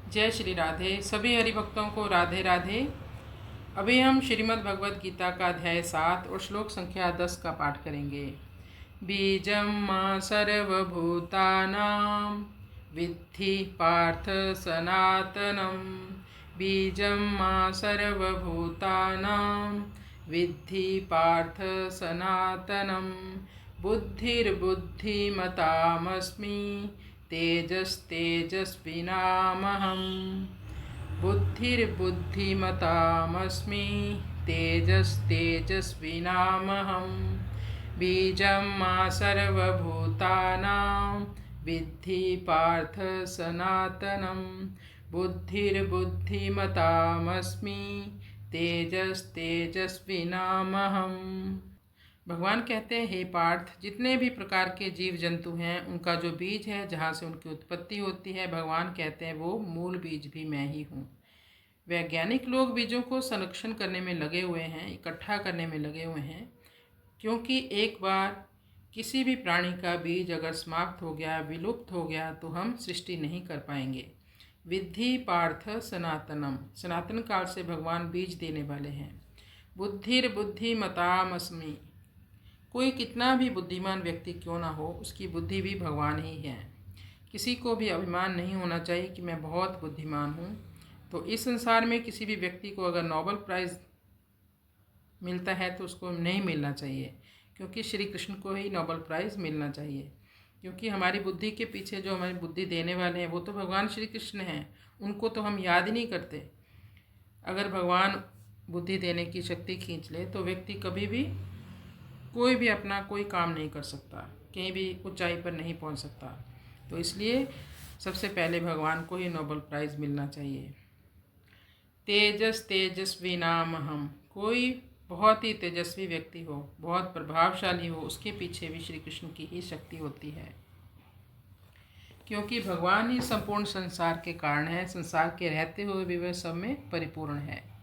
जय श्री राधे। सभी हरिभक्तों को राधे राधे। अभी हम श्रीमद् भगवद गीता का अध्याय 7 और श्लोक संख्या 10 का पाठ करेंगे। बीजं मां सर्वभूतानां विद्धि पार्थ सनातनं। बीजं मां सर्वभूतानां विद्धि पार्थ सनातनं। बुद्धिर्बुद्धिमतामस्मि तेजस्तेजस्विनामहम्। बुद्धिर्बुद्धिमतामस्मि तेजस्तेजस्विनामहम्। बीजं मां सर्वभूतानां विद्धि पार्थ सनातनं। बुद्धिर्बुद्धिमतामस्मि तेजस्तेजस्विनामहम्। भगवान कहते हैं, हे पार्थ, जितने भी प्रकार के जीव जंतु हैं उनका जो बीज है, जहाँ से उनकी उत्पत्ति होती है, भगवान कहते हैं वो मूल बीज भी मैं ही हूँ। वैज्ञानिक लोग बीजों को संरक्षण करने में लगे हुए हैं, इकट्ठा करने में लगे हुए हैं, क्योंकि एक बार किसी भी प्राणी का बीज अगर समाप्त हो गया, विलुप्त हो गया, तो हम सृष्टि नहीं कर पाएंगे। विद्धि पार्थ सनातनम, सनातन काल से भगवान बीज देने वाले हैं। बुद्धिर्बुद्धिमतामस्मि, कोई कितना भी बुद्धिमान व्यक्ति क्यों ना हो, उसकी बुद्धि भी भगवान ही है। किसी को भी अभिमान नहीं होना चाहिए कि मैं बहुत बुद्धिमान हूँ। तो इस संसार में किसी भी व्यक्ति को अगर नोबेल प्राइज़ मिलता है तो उसको नहीं मिलना चाहिए, क्योंकि श्री कृष्ण को ही नोबेल प्राइज़ मिलना चाहिए। क्योंकि हमारी बुद्धि के पीछे जो हमारी बुद्धि देने वाले हैं वो तो भगवान श्री कृष्ण हैं, उनको तो हम याद ही नहीं करते। अगर भगवान बुद्धि देने की शक्ति खींच ले तो व्यक्ति कभी भी कोई भी अपना कोई काम नहीं कर सकता, कहीं भी ऊंचाई पर नहीं पहुंच सकता। तो इसलिए सबसे पहले भगवान को ही नोबेल प्राइज़ मिलना चाहिए। तेजस्वी नाम हम, कोई बहुत ही तेजस्वी व्यक्ति हो, बहुत प्रभावशाली हो, उसके पीछे भी श्री कृष्ण की ही शक्ति होती है, क्योंकि भगवान ही संपूर्ण संसार के कारण है। संसार के रहते हुए भी वह सब में परिपूर्ण है।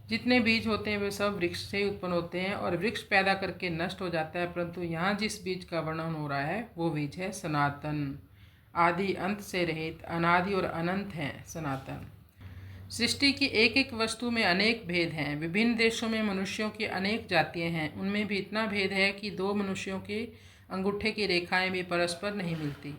जितने बीज होते हैं वे सब वृक्ष से ही उत्पन्न होते हैं और वृक्ष पैदा करके नष्ट हो जाता है, परंतु यहाँ जिस बीज का वर्णन हो रहा है वो बीज है सनातन। आदि अंत से रहित, अनादि और अनंत है सनातन। सृष्टि की एक एक वस्तु में अनेक भेद हैं। विभिन्न देशों में मनुष्यों की अनेक जातियाँ हैं, उनमें भी इतना भेद है कि दो मनुष्यों के अंगूठे की रेखाएं भी परस्पर नहीं मिलती।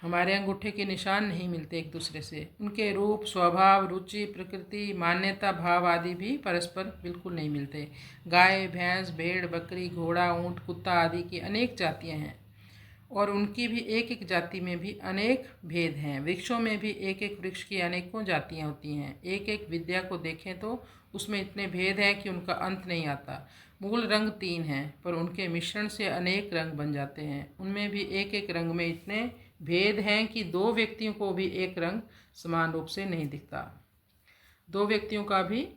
हमारे अंगूठे के निशान नहीं मिलते एक दूसरे से। उनके रूप, स्वभाव, रुचि, प्रकृति, मान्यता, भाव आदि भी परस्पर बिल्कुल नहीं मिलते। गाय, भैंस, भेड़, बकरी, घोड़ा, ऊँट, कुत्ता आदि की अनेक जातियाँ हैं और उनकी भी एक एक जाति में भी अनेक भेद हैं। वृक्षों में भी एक एक वृक्ष की अनेकों जातियाँ होती हैं। एक एक विद्या को देखें तो उसमें इतने भेद हैं कि उनका अंत नहीं आता। मूल रंग 3 हैं, पर उनके मिश्रण से अनेक रंग बन जाते हैं। उनमें भी एक एक रंग में इतने भेद हैं कि दो व्यक्तियों को भी एक रंग समान रूप से नहीं दिखता, दो व्यक्तियों का भी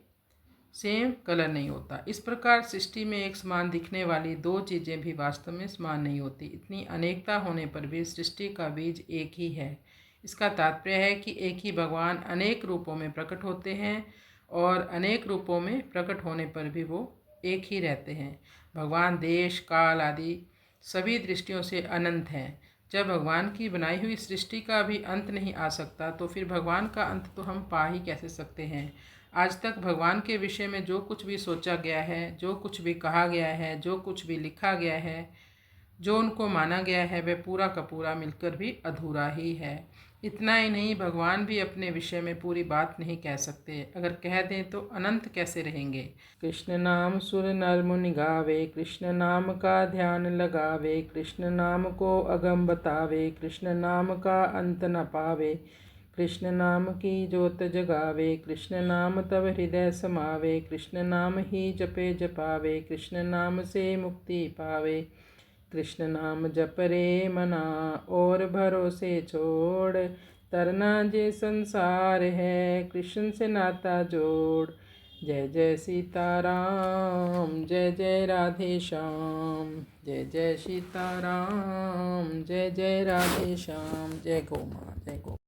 सेम कलर नहीं होता। इस प्रकार सृष्टि में एक समान दिखने वाली दो चीज़ें भी वास्तव में समान नहीं होती। इतनी अनेकता होने पर भी सृष्टि का बीज एक ही है। इसका तात्पर्य है कि एक ही भगवान अनेक रूपों में प्रकट होते हैं और अनेक रूपों में प्रकट होने पर भी वो एक ही रहते हैं। भगवान देश, काल आदि सभी दृष्टियों से अनंत हैं। जब भगवान की बनाई हुई सृष्टि का भी अंत नहीं आ सकता तो फिर भगवान का अंत तो हम पा ही कैसे सकते हैं। आज तक भगवान के विषय में जो कुछ भी सोचा गया है, जो कुछ भी कहा गया है, जो कुछ भी लिखा गया है, जो उनको माना गया है, वह पूरा का पूरा मिलकर भी अधूरा ही है। इतना ही नहीं, भगवान भी अपने विषय में पूरी बात नहीं कह सकते। अगर कह दें तो अनंत कैसे रहेंगे। कृष्ण नाम सुर नर मुनि गावे, कृष्ण नाम का ध्यान लगावे, कृष्ण नाम को अगम बतावे, कृष्ण नाम का अंत न पावे, कृष्ण नाम की ज्योत जगावे, कृष्ण नाम तब हृदय समावे, कृष्ण नाम ही जपे जपावे, कृष्ण नाम से मुक्ति पावे, कृष्ण नाम जप रे मना और भरोसे छोड़, तरना जे संसार है कृष्ण से नाता जोड़। जय जय सीताराम, जय जय राधे श्याम, जय जय सीताराम, जय जय राधे श्याम। जय गौ माँ, जय गौ।